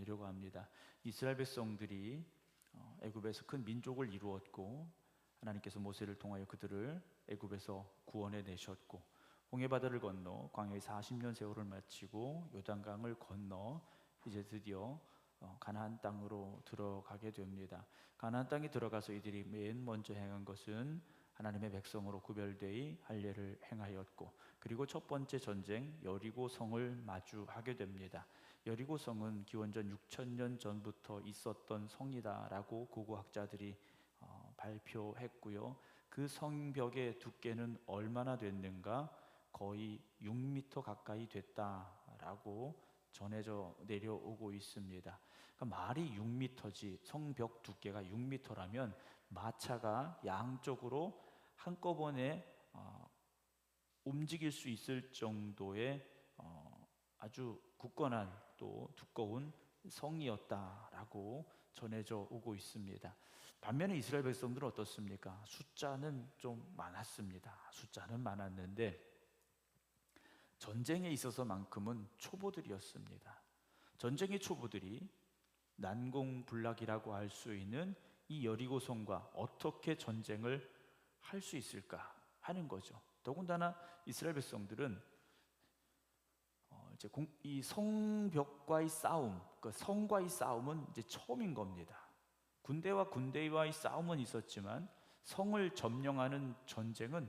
나누려고 합니다. 이스라엘 백성들이 애굽에서 큰 민족을 이루었고, 하나님께서 모세를 통하여 그들을 애굽에서 구원해 내셨고, 홍해바다를 건너 광야의 40년 세월을 마치고 요단강을 건너 이제 드디어 가나안 땅으로 들어가게 됩니다. 가나안 땅에 들어가서 이들이 맨 먼저 행한 것은 하나님의 백성으로 구별되이 할례를 행하였고, 그리고 첫 번째 전쟁 여리고 성을 마주하게 됩니다. 여리고 성은 기원전 6,000년 전부터 있었던 성이다라고 고고학자들이 발표했고요. 그 성벽의 두께는 얼마나 됐는가? 거의 6m 가까이 됐다라고 전해져 내려오고 있습니다. 그러니까 말이 6m지 성벽 두께가 6m라면 마차가 양쪽으로 한꺼번에 움직일 수 있을 정도의 아주 굳건한 또 두꺼운 성이었다라고 전해져 오고 있습니다. 반면에 이스라엘 백성들은 어떻습니까? 숫자는 좀 많았습니다. 숫자는 많았는데 전쟁에 있어서만큼은 초보들이었습니다. 전쟁의 초보들이 난공불락이라고 할 수 있는 이 여리고성과 어떻게 전쟁을 할 수 있을까 하는 거죠. 더군다나 이스라엘 백성들은 이제 이 성벽과의 싸움, 그 성과의 싸움은 이제 처음인 겁니다. 군대와 군대와의 싸움은 있었지만 성을 점령하는 전쟁은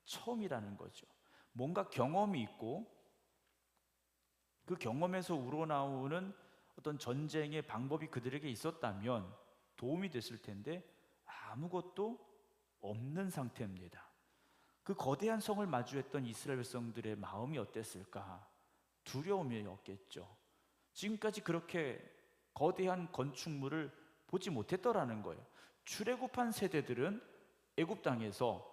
처음이라는 거죠. 뭔가 경험이 있고 그 경험에서 우러나오는 어떤 전쟁의 방법이 그들에게 있었다면 도움이 됐을 텐데 아무것도 없는 상태입니다. 그 거대한 성을 마주했던 이스라엘 백성들의 마음이 어땠을까? 두려움이었겠죠. 지금까지 그렇게 거대한 건축물을 보지 못했더라는 거예요. 출애굽한 세대들은 애굽 땅에서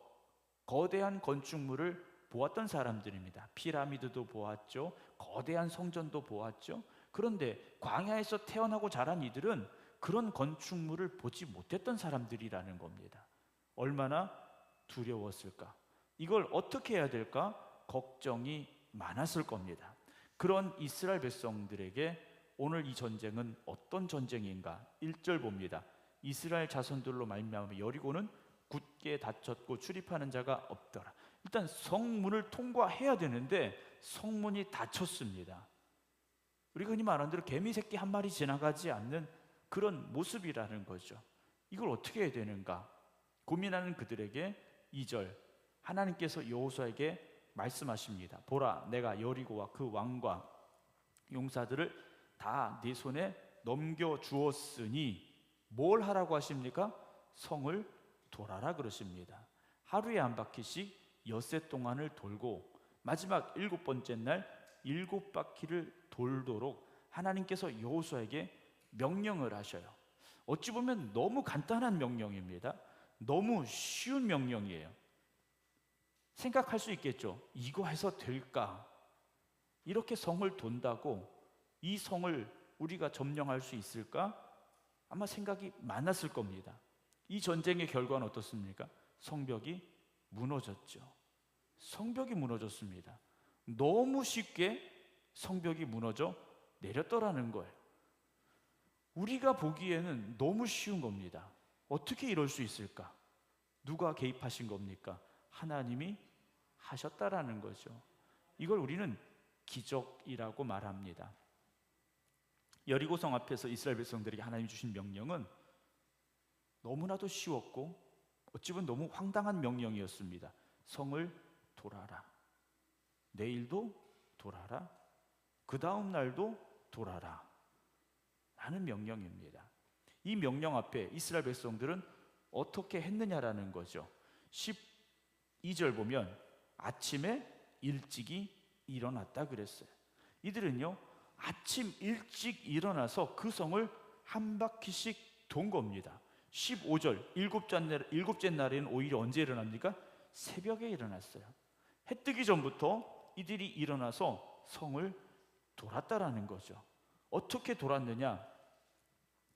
거대한 건축물을 보았던 사람들입니다. 피라미드도 보았죠. 거대한 성전도 보았죠. 그런데 광야에서 태어나고 자란 이들은 그런 건축물을 보지 못했던 사람들이라는 겁니다. 얼마나 두려웠을까? 이걸 어떻게 해야 될까? 걱정이 많았을 겁니다. 그런 이스라엘 백성들에게 오늘 이 전쟁은 어떤 전쟁인가? 1절 봅니다. 이스라엘 자손들로 말미암아 여리고는 굳게 닫혔고 출입하는 자가 없더라. 일단 성문을 통과해야 되는데 성문이 닫혔습니다. 우리가 흔히 말하는 대로 개미 새끼 한 마리 지나가지 않는 그런 모습이라는 거죠. 이걸 어떻게 해야 되는가? 고민하는 그들에게 2절 하나님께서 여호수아에게 말씀하십니다. 보라, 내가 여리고와 그 왕과 용사들을 다 네 손에 넘겨 주었으니 뭘 하라고 하십니까? 성을 돌아라 그러십니다. 하루에 한 바퀴씩 엿새 동안을 돌고 마지막 7번째 날 7바퀴를 돌도록 하나님께서 여호수아에게 명령을 하셔요. 어찌 보면 너무 간단한 명령입니다. 너무 쉬운 명령이에요. 생각할 수 있겠죠. 이거 해서 될까? 이렇게 성을 돈다고 이 성을 우리가 점령할 수 있을까? 아마 생각이 많았을 겁니다. 이 전쟁의 결과는 어떻습니까? 성벽이 무너졌죠. 성벽이 무너졌습니다. 너무 쉽게 성벽이 무너져 내렸더라는 거예요. 우리가 보기에는 너무 쉬운 겁니다. 어떻게 이럴 수 있을까? 누가 개입하신 겁니까? 하나님이 하셨다라는 거죠. 이걸 우리는 기적이라고 말합니다. 여리고성 앞에서 이스라엘 백성들에게 하나님 주신 명령은 너무나도 쉬웠고 어찌 보면 너무 황당한 명령이었습니다. 성을 돌아라. 내일도 돌아라. 그 다음 날도 돌아라. 라는 명령입니다. 이 명령 앞에 이스라엘 백성들은 어떻게 했느냐라는 거죠. 12절 보면 아침에 일찍이 일어났다 그랬어요. 이들은요 아침 일찍 일어나서 그 성을 한 바퀴씩 돈 겁니다. 15절 일곱째 날에는 오히려 언제 일어납니까? 새벽에 일어났어요. 해 뜨기 전부터 이들이 일어나서 성을 돌았다라는 거죠. 어떻게 돌았느냐?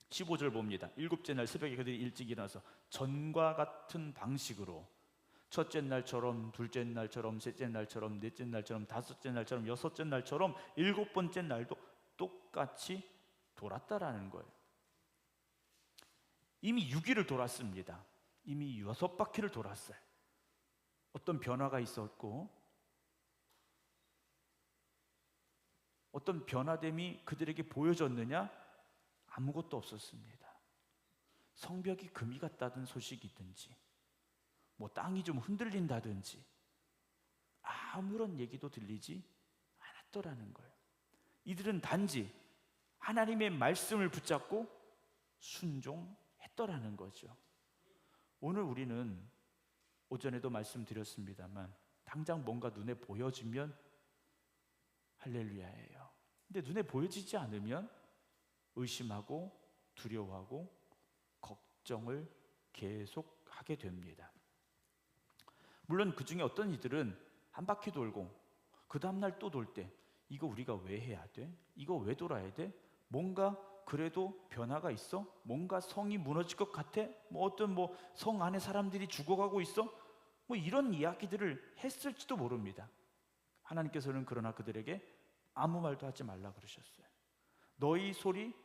15절 봅니다. 7째 날 새벽에 그들이 일찍 일어나서 전과 같은 방식으로 첫째 날처럼, 둘째 날처럼, 셋째 날처럼, 넷째 날처럼, 다섯째 날처럼, 여섯째 날처럼, 7번째 날도 똑같이 돌았다라는 거예요. 이미 6일을 돌았습니다. 이미 6바퀴를 돌았어요. 어떤 변화가 있었고 어떤 변화됨이 그들에게 보여졌느냐? 아무것도 없었습니다. 성벽이 금이 갔다든 소식이든지 뭐 땅이 좀 흔들린다든지 아무런 얘기도 들리지 않았더라는 거예요. 이들은 단지 하나님의 말씀을 붙잡고 순종했더라는 거죠. 오늘 우리는 오전에도 말씀드렸습니다만 당장 뭔가 눈에 보여지면 할렐루야예요. 근데 눈에 보여지지 않으면 의심하고 두려워하고 걱정을 계속하게 됩니다. 물론 그 중에 어떤 이들은 한 바퀴 돌고 그 다음날 또 돌 때 이거 우리가 왜 해야 돼? 이거 왜 돌아야 돼? 뭔가 그래도 변화가 있어? 뭔가 성이 무너질 것 같아? 뭐 어떤 성 안에 사람들이 죽어가고 있어? 뭐 이런 이야기들을 했을지도 모릅니다. 하나님께서는 그러나 그들에게 아무 말도 하지 말라 그러셨어요. 너희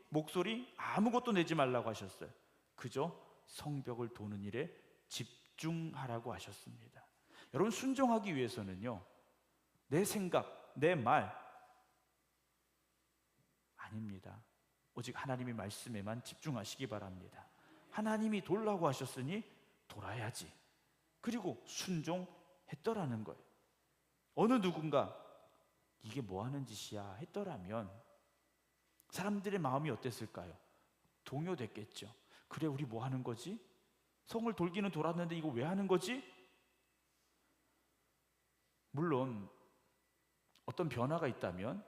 목소리 아무것도 내지 말라고 하셨어요. 그저 성벽을 도는 일에 집중하라고 하셨습니다. 여러분, 순종하기 위해서는요, 내 생각, 내 말 아닙니다. 오직 하나님의 말씀에만 집중하시기 바랍니다. 하나님이 돌라고 하셨으니 돌아야지. 그리고 순종했더라는 거예요. 어느 누군가 이게 뭐 하는 짓이야 했더라면 사람들의 마음이 어땠을까요? 동요됐겠죠. 그래, 우리 뭐 하는 거지? 성을 돌기는 돌았는데 이거 왜 하는 거지? 물론 어떤 변화가 있다면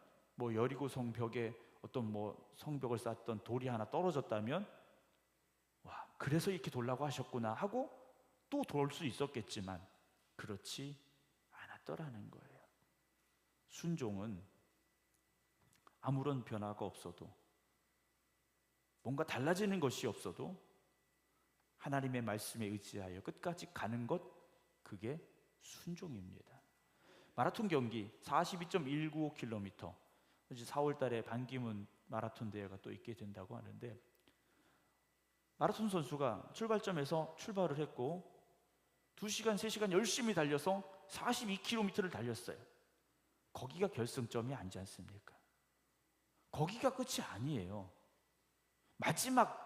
여리고 성벽에 어떤 성벽을 쌓았던 돌이 하나 떨어졌다면 와, 그래서 이렇게 돌라고 하셨구나 하고 또 돌 수 있었겠지만 그렇지 않았더라는 거예요. 순종은 아무런 변화가 없어도 뭔가 달라지는 것이 없어도 하나님의 말씀에 의지하여 끝까지 가는 것, 그게 순종입니다. 마라톤 경기 42.195km, 4월 달에 반기문 마라톤 대회가 또 있게 된다고 하는데, 마라톤 선수가 출발점에서 출발을 했고 2시간, 3시간 열심히 달려서 42km를 달렸어요. 거기가 결승점이 아니지 않습니까? 거기가 끝이 아니에요. 마지막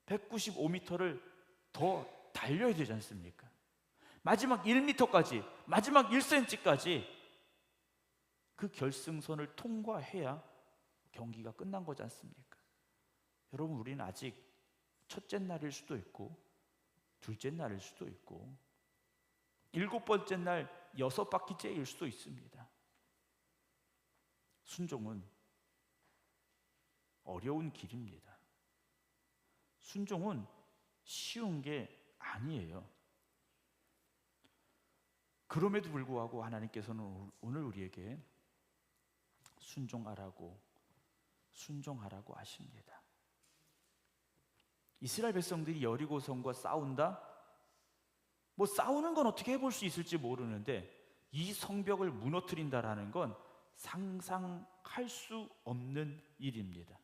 195m를 더 달려야 되지 않습니까? 마지막 1m까지, 마지막 1cm까지 그 결승선을 통과해야 경기가 끝난 거지 않습니까? 여러분, 우리는 아직 첫째 날일 수도 있고 둘째 날일 수도 있고 7번째 날 6바퀴째일 수도 있습니다. 순종은 어려운 길입니다. 순종은 쉬운 게 아니에요. 그럼에도 불구하고 하나님께서는 오늘 우리에게 순종하라고 하십니다. 이스라엘 백성들이 여리고성과 싸운다? 싸우는 건 어떻게 해볼 수 있을지 모르는데 이 성벽을 무너뜨린다라는 건 상상할 수 없는 일입니다.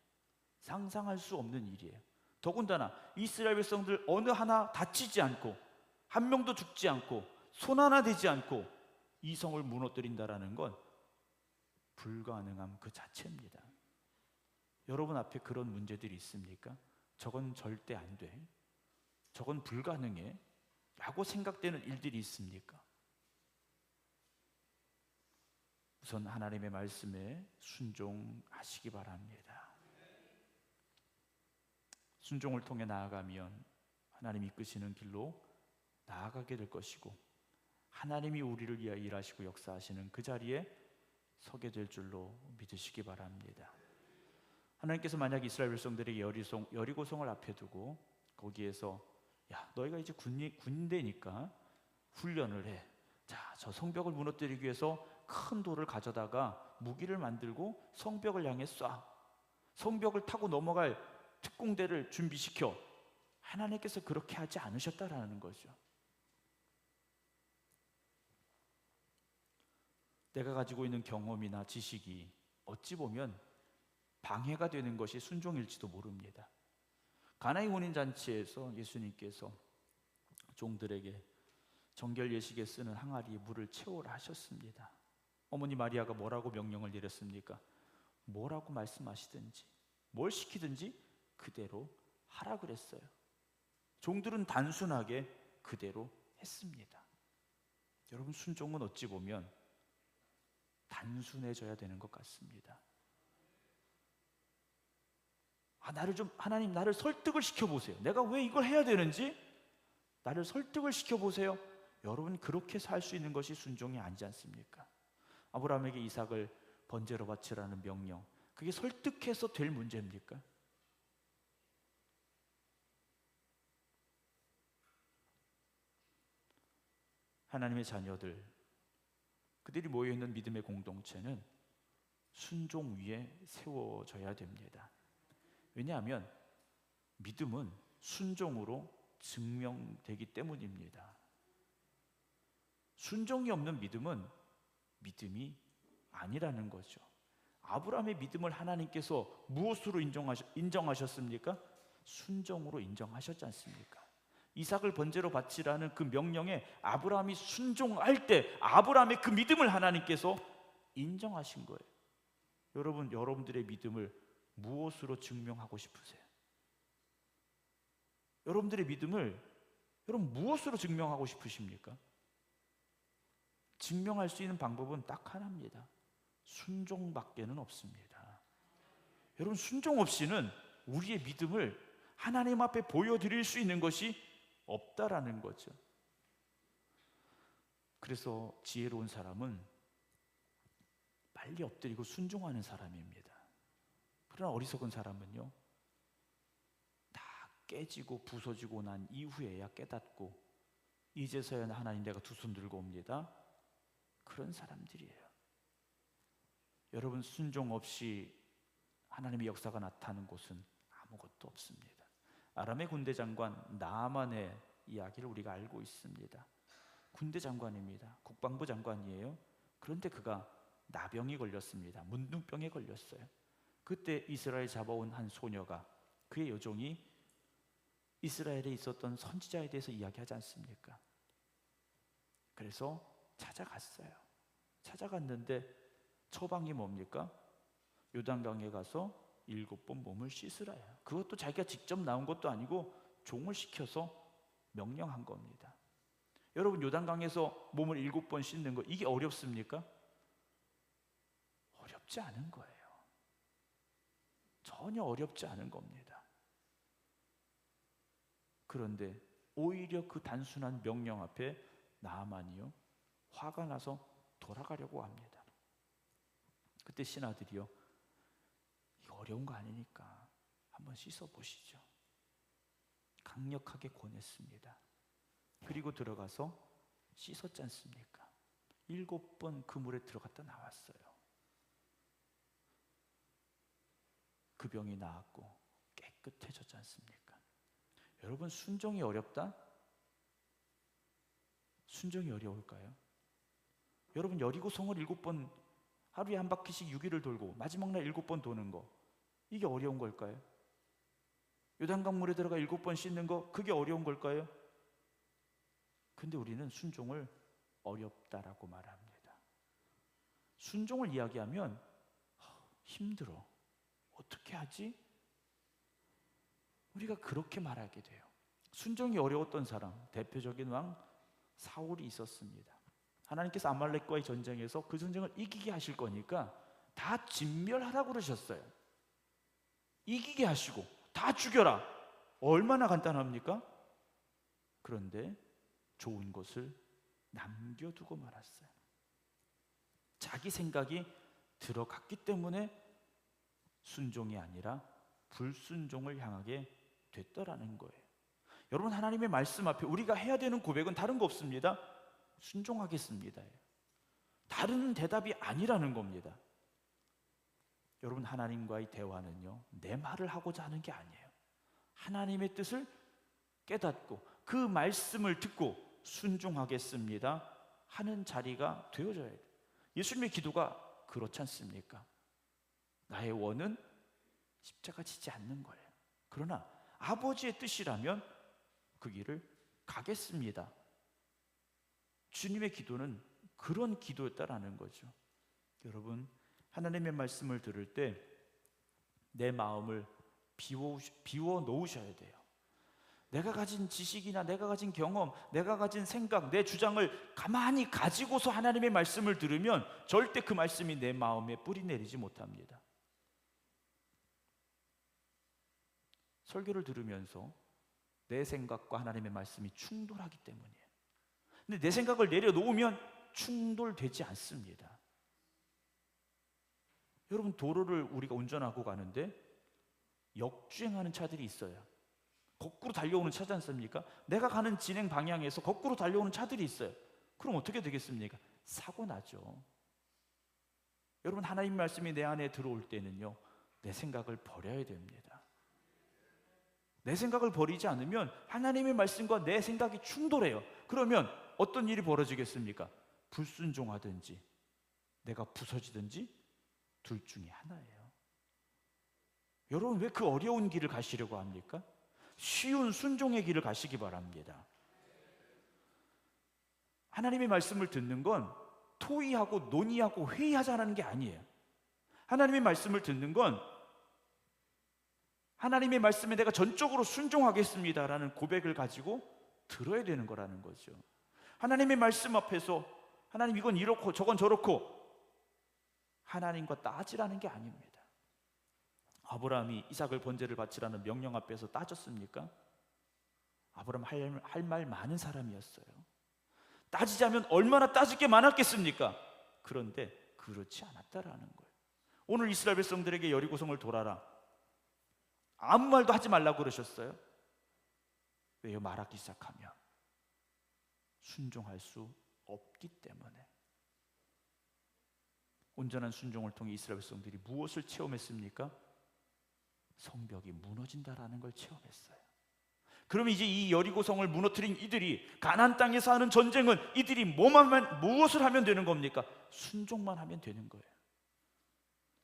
상상할 수 없는 일이에요. 더군다나 이스라엘 백성들 어느 하나 다치지 않고 한 명도 죽지 않고 손 하나 대지 않고 이 성을 무너뜨린다라는 건 불가능함 그 자체입니다. 여러분 앞에 그런 문제들이 있습니까? 저건 절대 안 돼, 저건 불가능해 라고 생각되는 일들이 있습니까? 우선 하나님의 말씀에 순종하시기 바랍니다. 순종을 통해 나아가면 하나님 이끄시는 길로 나아가게 될 것이고 하나님이 우리를 위하여 일하시고 역사하시는 그 자리에 서게 될 줄로 믿으시기 바랍니다. 하나님께서 만약 이스라엘 백성들에게 여리고성을 앞에 두고 거기에서 야, 너희가 이제 군대니까 훈련을 해. 자, 저 성벽을 무너뜨리기 위해서 큰 돌을 가져다가 무기를 만들고 성벽을 향해 쏴. 성벽을 타고 넘어갈 특공대를 준비시켜. 하나님께서 그렇게 하지 않으셨다라는 거죠. 내가 가지고 있는 경험이나 지식이 어찌 보면 방해가 되는 것이 순종일지도 모릅니다. 가나의 혼인잔치에서 예수님께서 종들에게 정결 예식에 쓰는 항아리에 물을 채우라 하셨습니다. 어머니 마리아가 뭐라고 명령을 내렸습니까? 뭐라고 말씀하시든지 뭘 시키든지 그대로 하라 그랬어요. 종들은 단순하게 그대로 했습니다. 여러분, 순종은 어찌 보면 단순해져야 되는 것 같습니다. 하나님 나를 설득을 시켜보세요. 내가 왜 이걸 해야 되는지 나를 설득을 시켜보세요. 여러분, 그렇게 살 수 있는 것이 순종이 아니지 않습니까? 아브라함에게 이삭을 번제로 바치라는 명령, 그게 설득해서 될 문제입니까? 하나님의 자녀들, 그들이 모여있는 믿음의 공동체는 순종 위에 세워져야 됩니다. 왜냐하면 믿음은 순종으로 증명되기 때문입니다. 순종이 없는 믿음은 믿음이 아니라는 거죠. 아브라함의 믿음을 하나님께서 무엇으로 인정하셨습니까? 순종으로 인정하셨지 않습니까? 이삭을 번제로 바치라는 그 명령에 아브라함이 순종할 때 아브라함의 그 믿음을 하나님께서 인정하신 거예요. 여러분, 여러분들의 믿음을 무엇으로 증명하고 싶으세요? 여러분들의 믿음을 여러분 무엇으로 증명하고 싶으십니까? 증명할 수 있는 방법은 딱 하나입니다. 순종밖에는 없습니다. 여러분, 순종 없이는 우리의 믿음을 하나님 앞에 보여드릴 수 있는 것이 없다라는 거죠. 그래서 지혜로운 사람은 빨리 엎드리고 순종하는 사람입니다. 그러나 어리석은 사람은요, 다 깨지고 부서지고 난 이후에야 깨닫고 이제서야 하나님 내가 두 손 들고 옵니다. 그런 사람들이에요. 여러분, 순종 없이 하나님의 역사가 나타나는 곳은 아무것도 없습니다. 아람의 군대 장관 나아만의 이야기를 우리가 알고 있습니다. 군대 장관입니다. 국방부 장관이에요. 그런데 그가 나병이 걸렸습니다. 문둥병에 걸렸어요. 그때 이스라엘 잡아온 한 소녀가, 그의 여종이 이스라엘에 있었던 선지자에 대해서 이야기하지 않습니까? 그래서 찾아갔어요. 찾아갔는데 처방이 뭡니까? 요단강에 가서 7번 몸을 씻으라요. 그것도 자기가 직접 나온 것도 아니고 종을 시켜서 명령한 겁니다. 여러분, 요단강에서 몸을 7번 씻는 거, 이게 어렵습니까? 어렵지 않은 거예요. 전혀 어렵지 않은 겁니다. 그런데 오히려 그 단순한 명령 앞에 나아만이요, 화가 나서 돌아가려고 합니다. 그때 신하들이요, 이거 어려운 거 아니니까 한번 씻어 보시죠. 강력하게 권했습니다. 그리고 들어가서 씻었지 않습니까? 7번 그 물에 들어갔다 나왔어요. 그 병이 나았고 깨끗해졌지 않습니까? 여러분, 순종이 어렵다? 순종이 어려울까요? 여러분, 여리고성을 7번 하루에 한 바퀴씩 6일을 돌고 마지막 날 7번 도는 거, 이게 어려운 걸까요? 요단강 물에 들어가 7번 씻는 거, 그게 어려운 걸까요? 근데 우리는 순종을 어렵다라고 말합니다. 순종을 이야기하면 힘들어, 어떻게 하지? 우리가 그렇게 말하게 돼요. 순종이 어려웠던 사람, 대표적인 왕 사울이 있었습니다. 하나님께서 아말렉과의 전쟁에서 그 전쟁을 이기게 하실 거니까 다 진멸하라고 그러셨어요. 이기게 하시고 다 죽여라. 얼마나 간단합니까? 그런데 좋은 것을 남겨두고 말았어요. 자기 생각이 들어갔기 때문에 순종이 아니라 불순종을 향하게 됐더라는 거예요. 여러분, 하나님의 말씀 앞에 우리가 해야 되는 고백은 다른 거 없습니다. 순종하겠습니다. 다른 대답이 아니라는 겁니다. 여러분, 하나님과의 대화는요, 내 말을 하고자 하는 게 아니에요. 하나님의 뜻을 깨닫고 그 말씀을 듣고 순종하겠습니다 하는 자리가 되어져야 돼요. 예수님의 기도가 그렇지 않습니까? 나의 원은 십자가 지지 않는 거예요. 그러나 아버지의 뜻이라면 그 길을 가겠습니다. 주님의 기도는 그런 기도였다라는 거죠. 여러분, 하나님의 말씀을 들을 때 내 마음을 비워 놓으셔야 돼요. 내가 가진 지식이나 내가 가진 경험, 내가 가진 생각, 내 주장을 가만히 가지고서 하나님의 말씀을 들으면 절대 그 말씀이 내 마음에 뿌리 내리지 못합니다. 설교를 들으면서 내 생각과 하나님의 말씀이 충돌하기 때문이에요. 근데 내 생각을 내려놓으면 충돌되지 않습니다. 여러분, 도로를 우리가 운전하고 가는데 역주행하는 차들이 있어요. 거꾸로 달려오는 차지 않습니까? 내가 가는 진행 방향에서 거꾸로 달려오는 차들이 있어요. 그럼 어떻게 되겠습니까? 사고 나죠. 여러분, 하나님 말씀이 내 안에 들어올 때는요, 내 생각을 버려야 됩니다. 내 생각을 버리지 않으면 하나님의 말씀과 내 생각이 충돌해요. 그러면 어떤 일이 벌어지겠습니까? 불순종하든지 내가 부서지든지 둘 중에 하나예요. 여러분, 왜 그 어려운 길을 가시려고 합니까? 쉬운 순종의 길을 가시기 바랍니다. 하나님의 말씀을 듣는 건 토의하고 논의하고 회의하자는 게 아니에요. 하나님의 말씀을 듣는 건 하나님의 말씀에 내가 전적으로 순종하겠습니다라는 고백을 가지고 들어야 되는 거라는 거죠. 하나님의 말씀 앞에서 하나님 이건 이렇고 저건 저렇고 하나님과 따지라는 게 아닙니다. 아브라함이 이삭을 번제를 바치라는 명령 앞에서 따졌습니까? 아브라함 할 말 많은 사람이었어요. 따지자면 얼마나 따질 게 많았겠습니까? 그런데 그렇지 않았다라는 거예요. 오늘 이스라엘 백성들에게 여리고성을 돌아라, 아무 말도 하지 말라고 그러셨어요. 왜요? 말하기 시작하면 순종할 수 없기 때문에. 온전한 순종을 통해 이스라엘 백성들이 무엇을 체험했습니까? 성벽이 무너진다라는 걸 체험했어요. 그럼 이제 이 여리고성을 무너뜨린 이들이 가나안 땅에서 하는 전쟁은 이들이 무엇을 하면 되는 겁니까? 순종만 하면 되는 거예요.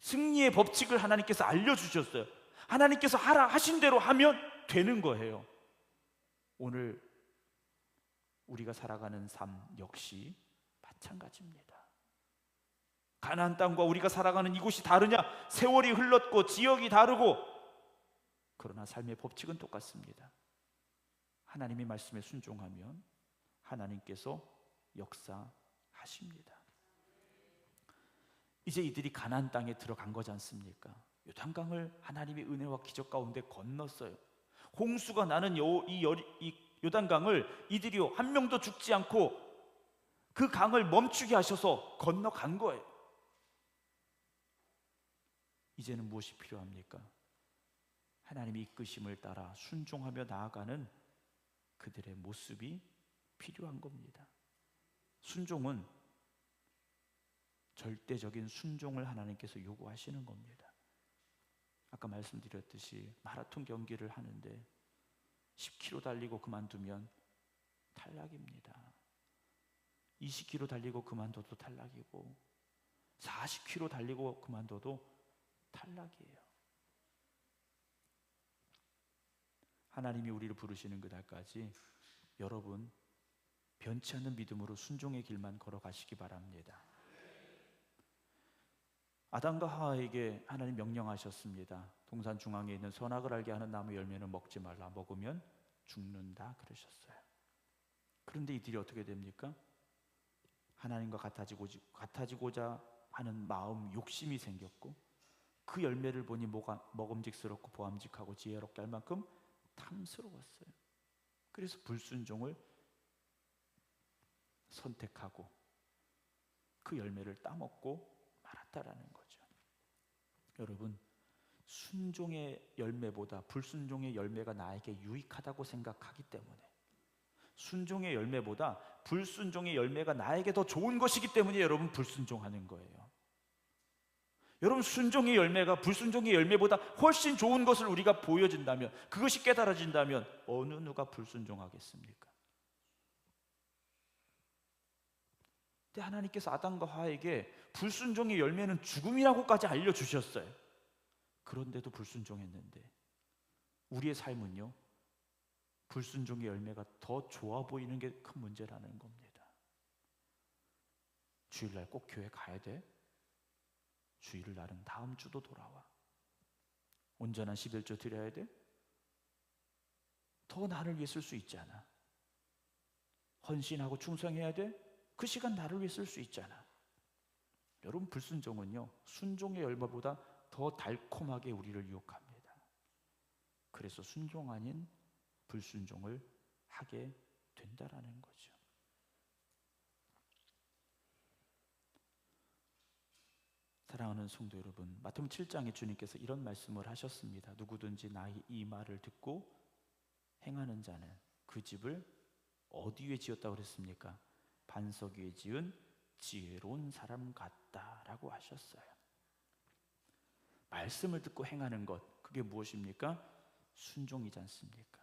승리의 법칙을 하나님께서 알려주셨어요. 하나님께서 하라 하신 대로 하면 되는 거예요. 오늘 우리가 살아가는 삶 역시 마찬가지입니다. 가나안 땅과 우리가 살아가는 이곳이 다르냐? 세월이 흘렀고 지역이 다르고, 그러나 삶의 법칙은 똑같습니다. 하나님의 말씀에 순종하면 하나님께서 역사하십니다. 이제 이들이 가나안 땅에 들어간 거지 않습니까? 요단강을 하나님의 은혜와 기적 가운데 건넜어요. 홍수가 나는 이 요단강을 이들이 한 명도 죽지 않고 그 강을 멈추게 하셔서 건너간 거예요. 이제는 무엇이 필요합니까? 하나님의 이끄심을 따라 순종하며 나아가는 그들의 모습이 필요한 겁니다. 순종은 절대적인 순종을 하나님께서 요구하시는 겁니다. 아까 말씀드렸듯이 마라톤 경기를 하는데 10km 달리고 그만두면 탈락입니다. 20km 달리고 그만둬도 탈락이고 40km 달리고 그만둬도 탈락이에요. 하나님이 우리를 부르시는 그날까지 여러분 변치 않는 믿음으로 순종의 길만 걸어가시기 바랍니다. 아담과 하와에게 하나님 명령하셨습니다. 동산 중앙에 있는 선악을 알게 하는 나무 열매는 먹지 말라, 먹으면 죽는다 그러셨어요. 그런데 이들이 어떻게 됩니까? 하나님과 같아지고자 하는 마음, 욕심이 생겼고 그 열매를 보니 먹음직스럽고 보암직하고 지혜롭게 할 만큼 탐스러웠어요. 그래서 불순종을 선택하고 그 열매를 따먹고 말았다라는 거죠. 여러분, 순종의 열매보다 불순종의 열매가 나에게 유익하다고 생각하기 때문에, 순종의 열매보다 불순종의 열매가 나에게 더 좋은 것이기 때문에 여러분 불순종하는 거예요. 여러분, 순종의 열매가 불순종의 열매보다 훨씬 좋은 것을 우리가 보여준다면, 그것이 깨달아진다면 어느 누가 불순종하겠습니까? 근데 하나님께서 아담과 하와에게 불순종의 열매는 죽음이라고까지 알려주셨어요. 그런데도 불순종했는데 우리의 삶은요, 불순종의 열매가 더 좋아 보이는 게 큰 문제라는 겁니다. 주일날 꼭 교회 가야 돼? 주일날은 다음 주도 돌아와. 온전한 11조 드려야 돼? 더 나를 위해 쓸 수 있잖아. 헌신하고 충성해야 돼? 그 시간 나를 위해 쓸 수 있잖아. 여러분, 불순종은요, 순종의 열매보다 더 달콤하게 우리를 유혹합니다. 그래서 순종 아닌 불순종을 하게 된다라는 거죠. 사랑하는 성도 여러분, 마태복음 7장에 주님께서 이런 말씀을 하셨습니다. 누구든지 나의 이 말을 듣고 행하는 자는 그 집을 어디 위에 지었다고 그랬습니까? 반석 위에 지은 지혜로운 사람 같다라고 하셨어요. 말씀을 듣고 행하는 것, 그게 무엇입니까? 순종이지 않습니까?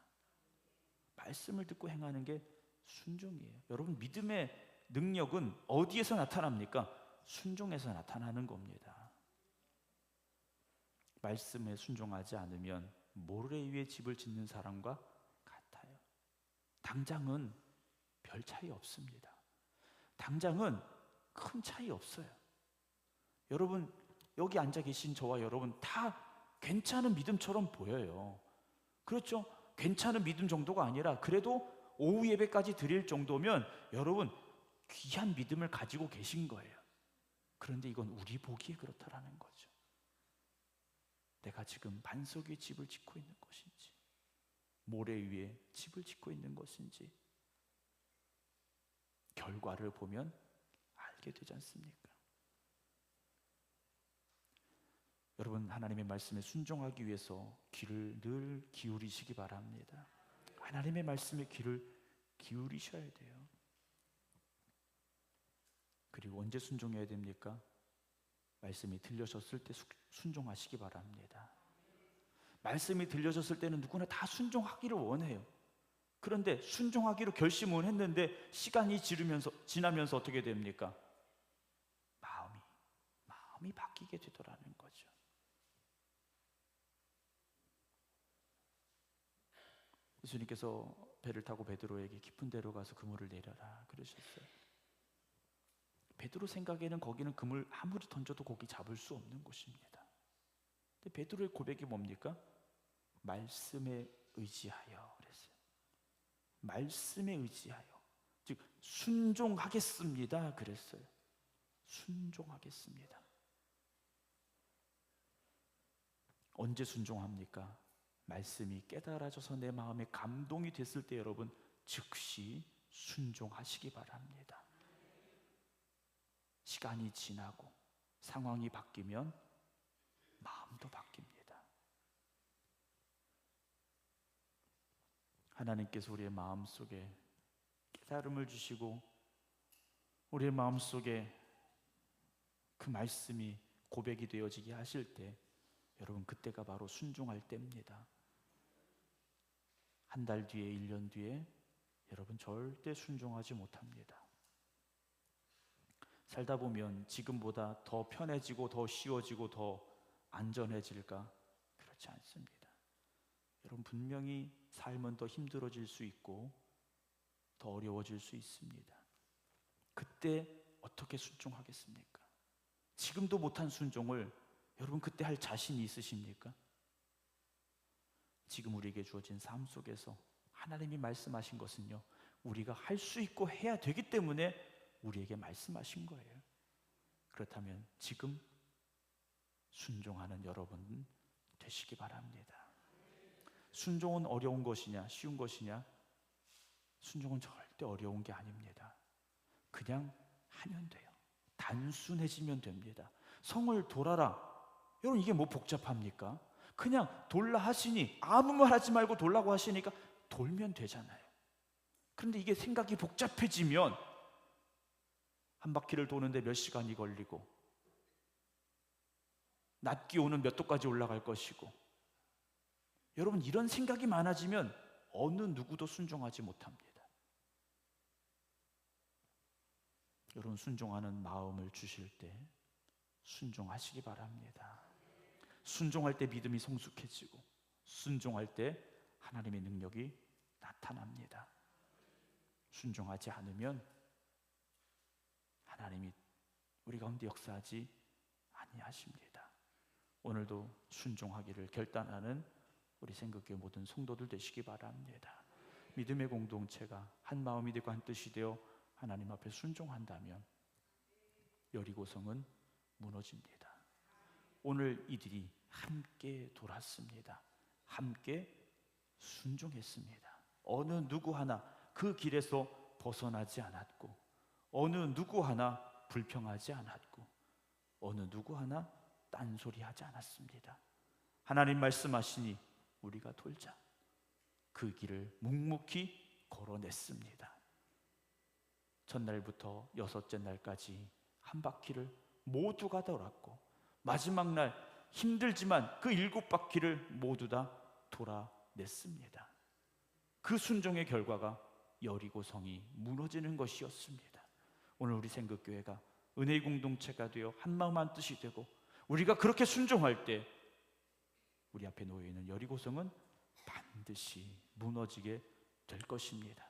말씀을 듣고 행하는 게 순종이에요. 여러분, 믿음의 능력은 어디에서 나타납니까? 순종에서 나타나는 겁니다. 말씀에 순종하지 않으면 모래 위에 집을 짓는 사람과 같아요. 당장은 별 차이 없습니다. 당장은 큰 차이 없어요. 여러분, 여기 앉아 계신 저와 여러분 다 괜찮은 믿음처럼 보여요. 그렇죠? 괜찮은 믿음 정도가 아니라 그래도 오후 예배까지 드릴 정도면 여러분 귀한 믿음을 가지고 계신 거예요. 그런데 이건 우리 보기에 그렇다라는 거죠. 내가 지금 반석 위에 집을 짓고 있는 것인지, 모래 위에 집을 짓고 있는 것인지 결과를 보면 알게 되지 않습니까? 여러분, 하나님의 말씀에 순종하기 위해서 귀를 늘 기울이시기 바랍니다. 하나님의 말씀에 귀를 기울이셔야 돼요. 그리고 언제 순종해야 됩니까? 말씀이 들려졌을 때 순종하시기 바랍니다. 말씀이 들려졌을 때는 누구나 다 순종하기를 원해요. 그런데 순종하기로 결심은 했는데 시간이 지나면서 어떻게 됩니까? 마음이 바뀌게 되더라는 거죠. 예수님께서 배를 타고 베드로에게 깊은 데로 가서 그물을 내려라 그러셨어요. 베드로 생각에는 거기는 그물 아무리 던져도 고기 잡을 수 없는 곳입니다. 근데 베드로의 고백이 뭡니까? 말씀에 의지하여 그랬어요. 말씀에 의지하여, 즉 순종하겠습니다 그랬어요. 순종하겠습니다. 언제 순종합니까? 말씀이 깨달아져서 내 마음에 감동이 됐을 때 여러분 즉시 순종하시기 바랍니다. 시간이 지나고 상황이 바뀌면 마음도 바뀝니다. 하나님께서 우리의 마음속에 깨달음을 주시고 우리의 마음속에 그 말씀이 고백이 되어지게 하실 때 여러분 그때가 바로 순종할 때입니다. 한 달 뒤에 1년 뒤에 여러분 절대 순종하지 못합니다. 살다 보면 지금보다 더 편해지고 더 쉬워지고 더 안전해질까? 그렇지 않습니다. 여러분 분명히 삶은 더 힘들어질 수 있고 더 어려워질 수 있습니다. 그때 어떻게 순종하겠습니까? 지금도 못한 순종을 여러분 그때 할 자신이 있으십니까? 지금 우리에게 주어진 삶 속에서 하나님이 말씀하신 것은요, 우리가 할 수 있고 해야 되기 때문에 우리에게 말씀하신 거예요. 그렇다면 지금 순종하는 여러분 되시기 바랍니다. 순종은 어려운 것이냐 쉬운 것이냐? 순종은 절대 어려운 게 아닙니다. 그냥 하면 돼요. 단순해지면 됩니다. 성을 돌아라, 여러분 이게 뭐 복잡합니까? 그냥 돌라 하시니 아무 말 하지 말고 돌라고 하시니까 돌면 되잖아요. 그런데 이게 생각이 복잡해지면 한 바퀴를 도는데 몇 시간이 걸리고 낮 기온은 몇 도까지 올라갈 것이고, 여러분 이런 생각이 많아지면 어느 누구도 순종하지 못합니다. 여러분 순종하는 마음을 주실 때 순종하시기 바랍니다. 순종할 때 믿음이 성숙해지고 순종할 때 하나님의 능력이 나타납니다. 순종하지 않으면 하나님이 우리 가운데 역사하지 아니하십니다. 오늘도 순종하기를 결단하는 우리 생각교회 모든 성도들 되시기 바랍니다. 믿음의 공동체가 한 마음이 되고 한 뜻이 되어 하나님 앞에 순종한다면 여리고성은 무너집니다. 오늘 이들이 함께 돌았습니다. 함께 순종했습니다. 어느 누구 하나 그 길에서 벗어나지 않았고, 어느 누구 하나 불평하지 않았고, 어느 누구 하나 딴소리하지 않았습니다. 하나님 말씀하시니 우리가 돌자. 그 길을 묵묵히 걸어냈습니다. 첫날부터 여섯째 날까지 한 바퀴를 모두가 돌았고, 마지막 날 힘들지만 그 7바퀴를 모두 다 돌아냈습니다. 그 순종의 결과가 여리고성이 무너지는 것이었습니다. 오늘 우리 생각교회가 은혜의 공동체가 되어 한마음 한뜻이 되고 우리가 그렇게 순종할 때 우리 앞에 놓여있는 여리고성은 반드시 무너지게 될 것입니다.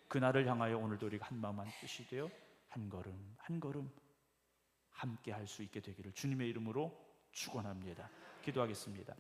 그날을 향하여 오늘도 우리가 한마음 한뜻이 되어 한 걸음 한 걸음 함께 할 수 있게 되기를 주님의 이름으로 축원합니다. 기도하겠습니다.